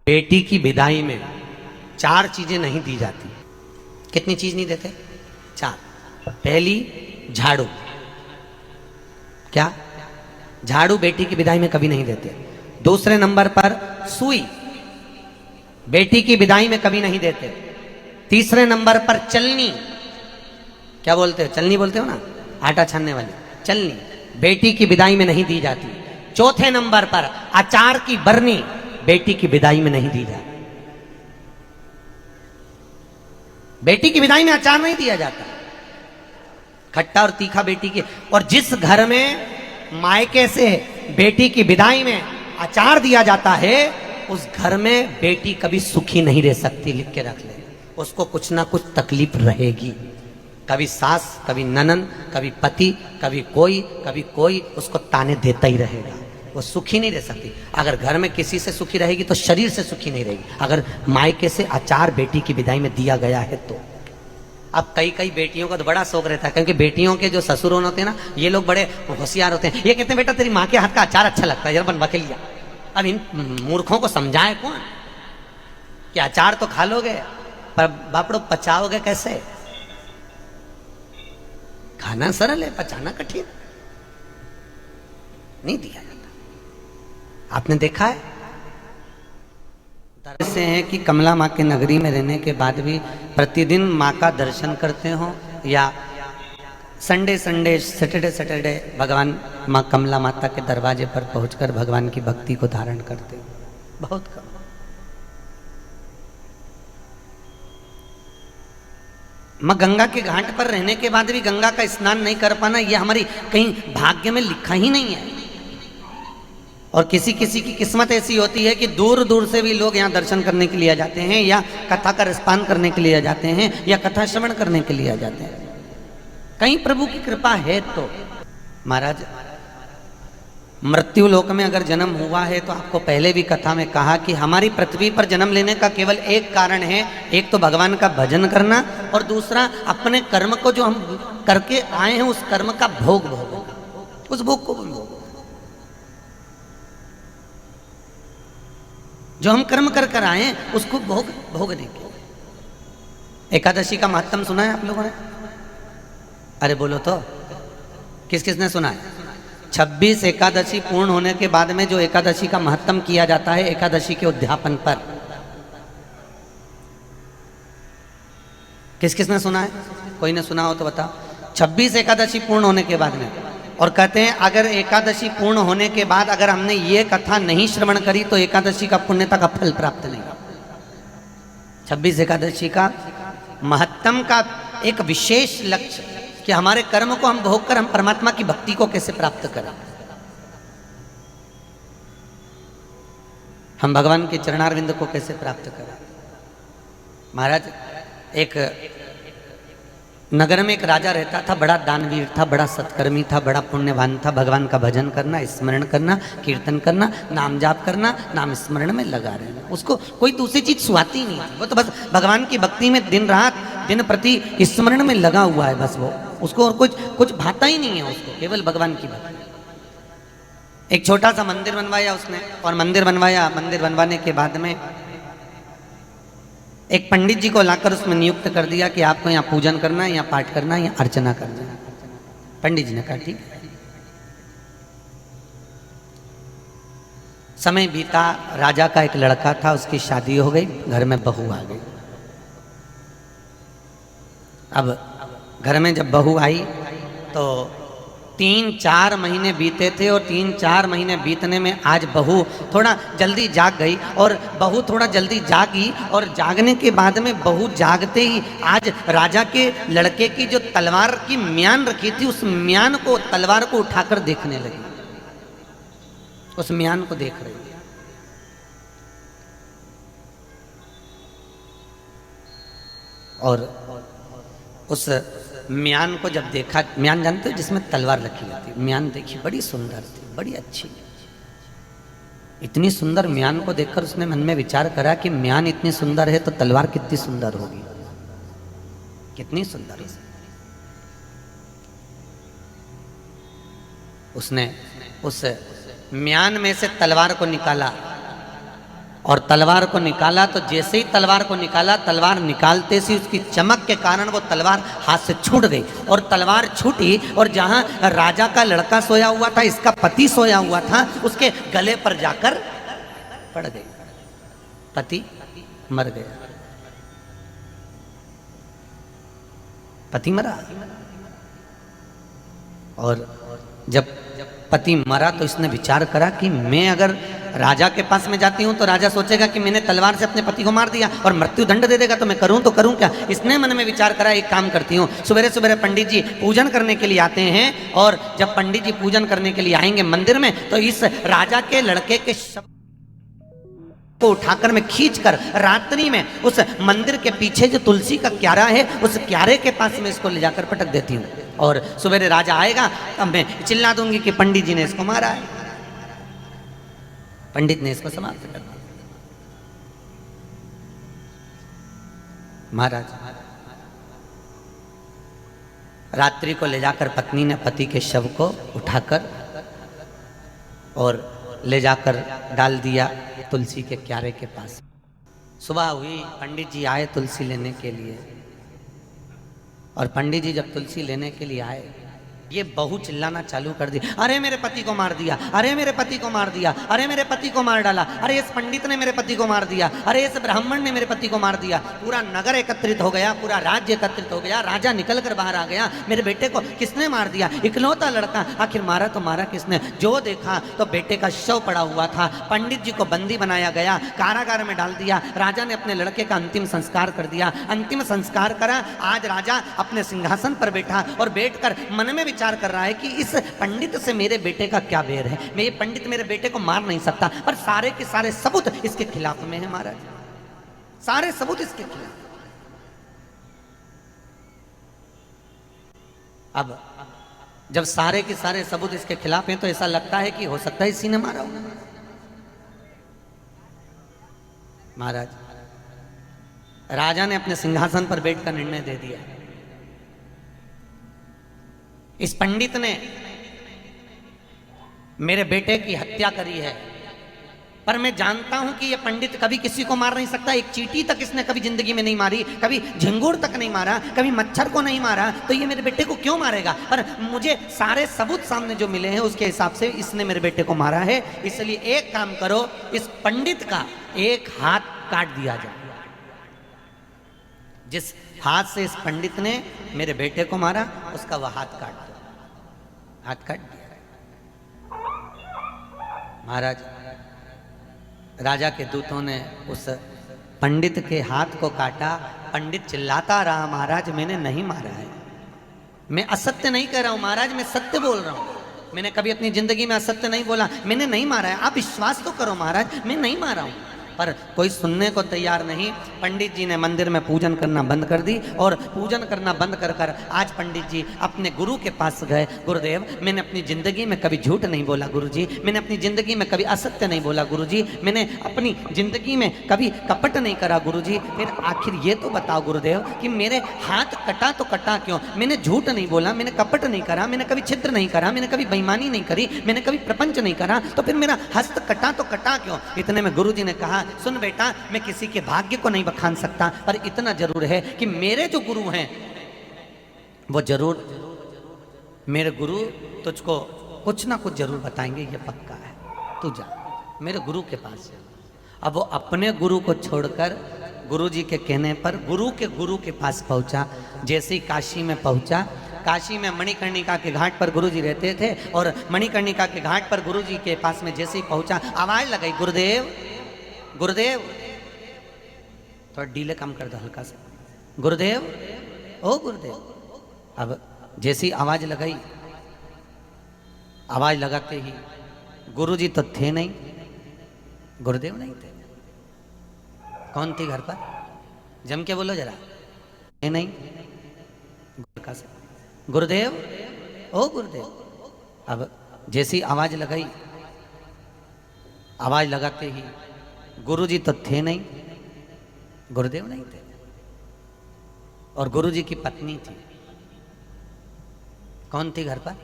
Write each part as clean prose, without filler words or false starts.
बेटी की विदाई में 4 चीजें नहीं दी जाती। कितनी चीज नहीं देते? 4। पहली, झाड़ू। क्या? झाड़ू बेटी की विदाई में कभी नहीं देते। दूसरे नंबर पर सुई, बेटी की विदाई में कभी नहीं देते। तीसरे नंबर पर चलनी। क्या बोलते हो? चलनी बोलते हो ना, आटा छानने वाली चलनी, बेटी की विदाई में नहीं दी जाती। चौथे नंबर पर अचार की बरनी, बेटी की विदाई में नहीं दी जाती। बेटी की विदाई में अचार नहीं दिया जाता, खट्टा और तीखा बेटी के। और जिस घर में मायके से बेटी की विदाई में अचार दिया जाता है, उस घर में बेटी कभी सुखी नहीं रह सकती। लिख के रख ले, उसको कुछ ना कुछ तकलीफ रहेगी। कभी सास, कभी ननन, कभी पति, कभी कोई उसको ताने देता ही रहेगा। वो सुखी नहीं रह सकती। अगर घर में किसी से सुखी रहेगी तो शरीर से सुखी नहीं रहेगी। अगर मायके से अचार बेटी की विदाई में दिया गया है तो। अब कई बेटियों का तो बड़ा शौक रहता है, क्योंकि बेटियों के जो ससुर होते हैं ना, ये लोग बड़े होशियार होते हैं। ये कहते हैं बेटा तेरी माँ के हाथ का अचार अच्छा लगता है, यार बनवा के लिया। अब इन मूर्खों को समझाए कौन कि अचार तो खा लोगे पर बापड़ो पचाओगे कैसे? खाना सरल है, पचाना कठिन। नहीं दिया जाता। आपने देखा है से है कि कमला माँ के नगरी में रहने के बाद भी प्रतिदिन माँ का दर्शन करते हो, या संडे सैटरडे भगवान माँ कमला माता के दरवाजे पर पहुंचकर भगवान की भक्ति को धारण करते हो? बहुत कम। माँ गंगा के घाट पर रहने के बाद भी गंगा का स्नान नहीं कर पाना, यह हमारी कहीं भाग्य में लिखा ही नहीं है। और किसी किसी की किस्मत ऐसी होती है कि दूर दूर से भी लोग यहाँ दर्शन करने के लिए आ जाते हैं, या कथा का रसपान करने के लिए आ जाते हैं, या कथा श्रवण करने के लिए आ जाते हैं। कहीं प्रभु की कृपा है तो। महाराज, मृत्यु लोक में अगर जन्म हुआ है तो आपको पहले भी कथा में कहा कि हमारी पृथ्वी पर जन्म लेने का केवल एक कारण है। एक तो भगवान का भजन करना, और दूसरा अपने कर्म को जो हम करके आए हैं उस कर्म का भोग भोगना, उस भोग को भोग। जो हम कर्म कर कर आए हैं उसको भोगने के। एकादशी का महत्व सुना है आप लोगों ने? अरे बोलो तो, किस किसने सुना है? 26 एकादशी पूर्ण होने के बाद में जो एकादशी का महत्व किया जाता है एकादशी के उद्यापन पर, किस किसने सुना है? कोई ने सुना हो तो बताओ। 26 एकादशी पूर्ण होने के बाद में, और कहते हैं अगर एकादशी पूर्ण होने के बाद अगर हमने ये कथा नहीं श्रवण करी तो एकादशी का पुण्यता का फल प्राप्त नहीं। 26 एकादशी का महत्तम का एक विशेष लक्ष्य कि हमारे कर्म को हम भोग कर हम परमात्मा की भक्ति को कैसे प्राप्त करें, हम भगवान के चरणारविंद को कैसे प्राप्त करें। महाराज, एक नगर में एक राजा रहता था, बड़ा दानवीर था, बड़ा सत्कर्मी था, बड़ा पुण्यवान था। भगवान का भजन करना, स्मरण करना, कीर्तन करना, नाम जाप करना, नाम स्मरण में लगा रहना, उसको कोई दूसरी चीज सुहाती नहीं थी। वो तो बस भगवान की भक्ति में दिन रात दिन प्रति स्मरण में लगा हुआ है, बस वो उसको और कुछ भाता ही नहीं है उसको, केवल भगवान की भक्ति। एक छोटा सा मंदिर बनवाया उसने, और मंदिर बनवाने के बाद में एक पंडित जी को लाकर उसमें नियुक्त कर दिया कि आपको यहाँ पूजन करना है, यहाँ पाठ करना है, यहाँ अर्चना करना है। पंडित जी ने कहा ठीक है। समय बीता, राजा का एक लड़का था, उसकी शादी हो गई, घर में बहू आ गई। अब घर में जब बहू आई तो 3-4 महीने बीते थे, और 3-4 महीने बीतने में आज बहू थोड़ा जल्दी जाग गई। और बहू थोड़ा जल्दी जागी, और जागने के बाद में बहू जागते ही आज राजा के लड़के की जो तलवार की म्यान रखी थी, उस म्यान को, तलवार को उठाकर देखने लगी। उस म्यान को देख रही। और उस म्यान को जब देखा, म्यान जानते हो जिसमें तलवार रखी जाती है, म्यान देखी, बड़ी सुंदर थी, बड़ी अच्छी। इतनी सुंदर म्यान को देखकर उसने मन में विचार करा कि म्यान इतनी सुंदर है तो तलवार कितनी सुंदर होगी, कितनी सुंदर है। उसने उस म्यान में से तलवार को निकाला और तलवार को निकाला, तो जैसे ही तलवार को निकाला, तलवार निकालते से उसकी चमक के कारण वो तलवार हाथ से छूट गई और तलवार छूटी और जहां राजा का लड़का सोया हुआ था, इसका पति सोया हुआ था, उसके गले पर जाकर पड़ गई। पति मर गया, पति मरा। और जब पति मरा तो इसने विचार करा कि मैं अगर राजा के पास में जाती हूं तो राजा सोचेगा कि मैंने तलवार से अपने पति को मार दिया और मृत्यु दंड दे देगा, तो मैं करूं तो करूं क्या। इसने मन में विचार करा, एक काम करती हूं, सवेरे सवेरे पंडित जी पूजन करने के लिए आते हैं और जब पंडित जी पूजन करने के लिए आएंगे मंदिर में, तो इस राजा के लड़के के शव को उठाकर मैं खींचकर रात्रि में उस मंदिर के पीछे जो तुलसी का क्यारा है, उस क्यारे के पास में इसको ले जाकर पटक देती हूँ और सवेरे राजा आएगा तब मैं चिल्ला दूंगी कि पंडित जी ने इसको मारा है, पंडित ने इसको समाप्त कर दिया। महाराज रात्रि को ले जाकर पत्नी ने पति के शव को उठाकर और ले जाकर डाल दिया तुलसी के क्यारे के पास। सुबह हुई, पंडित जी आए तुलसी लेने के लिए और पंडित जी जब तुलसी लेने के लिए आए, ये बहू चिल्लाना चालू कर दी, अरे मेरे पति को मार दिया, अरे मेरे पति को मार दिया, अरे मेरे पति को मार डाला, अरे इस पंडित ने मेरे पति को मार दिया, अरे इस ब्राह्मण ने मेरे पति को मार दिया। पूरा नगर एकत्रित हो गया, पूरा राज्य एकत्रित हो गया, राजा निकल कर बाहर आ गया, मेरे बेटे को किसने मार दिया, इकलौता लड़का, आखिर मारा तो मारा किसने। जो देखा तो बेटे का शव पड़ा हुआ था, पंडित जी को बंदी बनाया गया, कारागार में डाल दिया। राजा ने अपने लड़के का अंतिम संस्कार कर दिया, अंतिम संस्कार करा। आज राजा अपने सिंहासन पर बैठा और बैठकर मन में विचार कर रहा है कि इस पंडित से मेरे बेटे का क्या बैर है, मैं ये पंडित मेरे बेटे को मार नहीं सकता, पर सारे के सारे सबूत इसके खिलाफ में है महाराज, सारे सबूत इसके खिलाफ। अब जब सारे के सारे सबूत इसके खिलाफ हैं तो ऐसा लगता है कि हो सकता है इसी ने मारा होगा। महाराज राजा ने अपने सिंहासन पर बैठकर निर्णय दे दिया, इस पंडित ने मेरे बेटे की हत्या करी है, पर मैं जानता हूं कि यह पंडित कभी किसी को मार नहीं सकता। एक चींटी तक इसने कभी जिंदगी में नहीं मारी, कभी झिंगुर तक नहीं मारा, कभी मच्छर को नहीं मारा, तो ये मेरे बेटे को क्यों मारेगा। पर मुझे सारे सबूत सामने जो मिले हैं उसके हिसाब से इसने मेरे बेटे को मारा है, इसलिए एक काम करो, इस पंडित का एक हाथ काट दिया जाए। जिस हाथ से इस पंडित ने मेरे बेटे को मारा उसका वह हाथ काट दो। हाथ काट दिया। महाराज राजा के दूतों ने उस पंडित के हाथ को काटा। पंडित चिल्लाता रहा, महाराज मैंने नहीं मारा है, मैं असत्य नहीं कह रहा हूं महाराज, मैं सत्य बोल रहा हूं, मैंने कभी अपनी जिंदगी में असत्य नहीं बोला, मैंने नहीं मारा है, आप विश्वास तो करो महाराज, मैं नहीं मारा हूं। पर कोई सुनने को तैयार नहीं। पंडित जी ने मंदिर में पूजन करना बंद कर दी और पूजन करना बंद कर कर आज पंडित जी अपने गुरु के पास गए। गुरुदेव मैंने अपनी ज़िंदगी में कभी झूठ नहीं बोला गुरुजी, मैंने अपनी ज़िंदगी में कभी असत्य नहीं बोला गुरुजी, मैंने अपनी ज़िंदगी में कभी कपट नहीं करा गुरुजी, फिर आखिर ये तो बताओ गुरुदेव कि मेरे हाथ कटा तो कटा क्यों। मैंने झूठ नहीं बोला, मैंने कपट नहीं करा, मैंने कभी छिद्र नहीं करा, मैंने कभी बेईमानी नहीं करी, मैंने कभी प्रपंच नहीं करा, तो फिर मेरा हस्त कटा तो कटा क्यों। इतने में गुरुजी ने कहा, सुन बेटा मैं किसी के भाग्य को नहीं बखान सकता, पर इतना जरूर है कि मेरे जो गुरु हैं वो जरूर, मेरे गुरु तुझको कुछ ना कुछ जरूर बताएंगे, ये पक्का है, तू जा मेरे गुरु के पास जा। अब वो अपने गुरु को छोड़कर गुरुजी के कहने पर गुरु के पास पहुंचा। जैसे ही काशी में पहुंचा, काशी में मणिकर्णिका के घाट पर गुरुजी रहते थे और मणिकर्णिका के घाट पर गुरुजी के पास में जैसे ही पहुंचा, आवाज लगाई, गुरुदेव गुरुदेव, थोड़ा डीले कम कर दो हल्का से, गुरुदेव ओ गुरुदेव। अब जैसी आवाज लगाई, आवाज लगाते ही गुरुजी तो थे नहीं, गुरुदेव नहीं थे। कौन थी घर पर, जम के बोलो जरा, थे नहीं, हल्का से, गुरुदेव ओ गुरुदेव। अब जैसी आवाज लगाई, आवाज लगाते ही गुरुजी तो थे नहीं, गुरुदेव नहीं थे, और गुरुजी की पत्नी थी। कौन थी घर पर,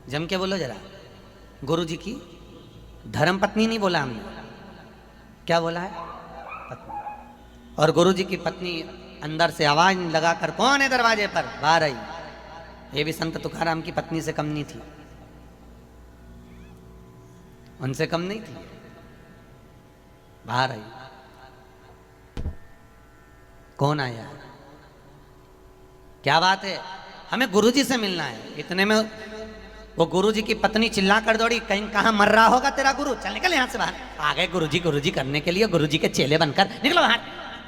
जम के बोलो जरा, गुरुजी की धर्म पत्नी नहीं बोला हमने, क्या बोला है? पत्नी। और गुरुजी की पत्नी अंदर से आवाज लगाकर, कौन है दरवाजे पर? बाहर आई। ये भी संत तुकाराम की पत्नी से कम नहीं थी, उनसे कम नहीं थी। बाहर आई, कौन आया? क्या बात है? हमें गुरुजी से मिलना है। इतने में वो गुरुजी की पत्नी चिल्ला कर दौड़ी, कहीं कहां मर रहा होगा तेरा गुरु, चल निकल यहां से बाहर। आ गए गुरुजी गुरुजी करने के लिए, गुरुजी के चेले बनकर, निकलो बाहर।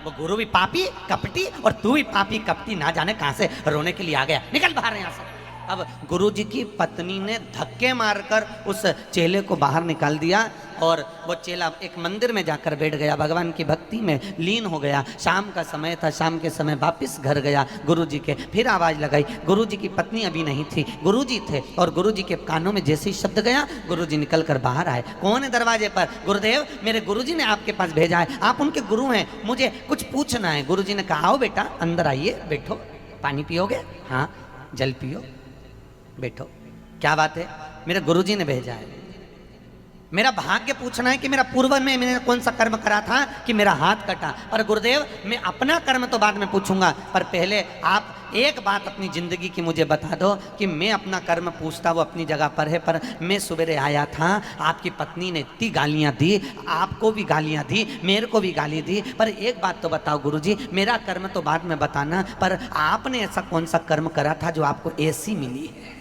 वो गुरु भी पापी कपटी और तू भी पापी कपटी, ना जाने कहां से रोने के लिए आ गया, निकल बाहर यहां से। अब गुरुजी की पत्नी ने धक्के मारकर उस चेले को बाहर निकाल दिया और वो चेला एक मंदिर में जाकर बैठ गया, भगवान की भक्ति में लीन हो गया। शाम का समय था, शाम के समय वापस घर गया गुरुजी के। फिर आवाज़ लगाई, गुरुजी की पत्नी अभी नहीं थी, गुरुजी थे। और गुरुजी के कानों में जैसे ही शब्द गया, गुरुजी निकल कर बाहर आए। कौन है दरवाजे पर? गुरुदेव, मेरे गुरुजी ने आपके पास भेजा है, आप उनके गुरु हैं, मुझे कुछ पूछना है। गुरुजी ने कहा, आओ बेटा अंदर आइए, बैठो, पानी पियोगे? हाँ। जल पियो, बैठो। क्या बात है? मेरे गुरुजी ने भेजा है, मेरा भाग्य पूछना है कि मेरा पूर्व में मैंने कौन सा कर्म करा था कि मेरा हाथ कटा। पर गुरुदेव, मैं अपना कर्म तो बाद में पूछूंगा, पर पहले आप एक बात अपनी जिंदगी की मुझे बता दो कि मैं अपना कर्म पूछता वो अपनी जगह पर है, पर मैं सवेरे आया था, आपकी पत्नी ने इतनी गालियां दी, आपको भी गालियां दी, मेरे को भी गाली दी, पर एक बात तो बताओ गुरुजी, मेरा कर्म तो बाद में बताना, पर आपने ऐसा कौन सा कर्म करा था जो आपको ऐसी मिली है?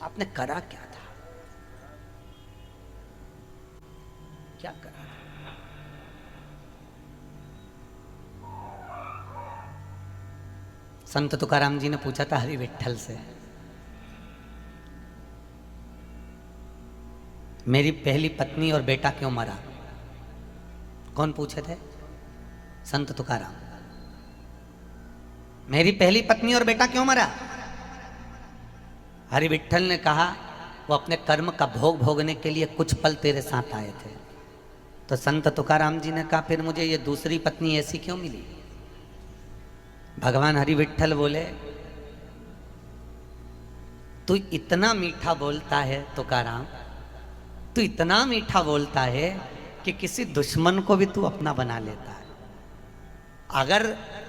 आपने करा क्या था? क्या करा? संत तुकाराम जी ने पूछा था हरि विठ्ठल से, मेरी पहली पत्नी और बेटा क्यों मरा? कौन पूछे थे? संत तुकाराम। मेरी पहली पत्नी और बेटा क्यों मरा? हरि विठ्ठल ने कहा, वो अपने कर्म का भोग भोगने के लिए कुछ पल तेरे साथ आए थे। तो संत तुकाराम जी ने कहा, फिर मुझे ये दूसरी पत्नी ऐसी क्यों मिली? भगवान हरि विठ्ठल बोले, तू इतना मीठा बोलता है तुकाराम, तू इतना मीठा बोलता है कि किसी दुश्मन को भी तू अपना बना लेता है। अगर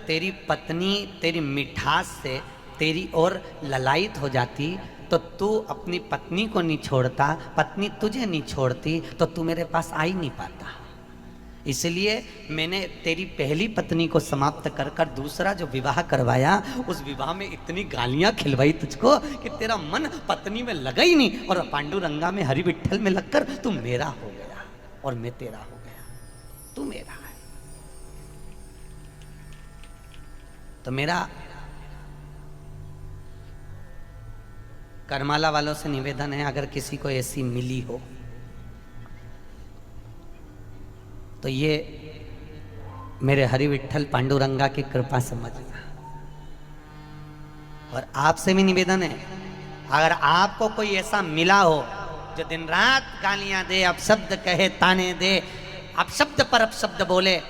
तेरी पत्नी तेरी मिठास से तेरी ओर ललायित हो जाती तो तू अपनी पत्नी को नहीं छोड़ता, पत्नी तुझे नहीं छोड़ती, तो तू मेरे पास आ ही नहीं पाता। इसलिए मैंने तेरी पहली पत्नी को समाप्त कर कर दूसरा जो विवाह करवाया, उस विवाह में इतनी गालियां खिलवाई तुझको कि तेरा मन पत्नी में लगा ही नहीं, और पांडुरंगा में हरि विठ्ठल में लगकर तू मेरा हो गया और मैं तेरा हो गया, तू मेरा है। तो मेरा करमाला वालों से निवेदन है, अगर किसी को ऐसी मिली हो तो ये मेरे हरि विठ्ठल पांडुरंगा की कृपा समझना। और आपसे भी निवेदन है, अगर आपको कोई ऐसा मिला हो जो दिन रात गालियां दे, अपशब्द कहे, ताने दे, अपशब्द पर अपशब्द बोले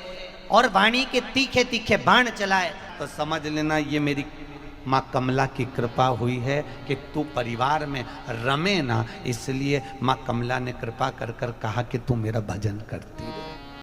और वाणी के तीखे तीखे बाण चलाए, तो समझ लेना ये मेरी माँ कमला की कृपा हुई है कि तू परिवार में रमे ना, इसलिए माँ कमला ने कृपा कर कर कहा कि तू मेरा भजन करती रहे।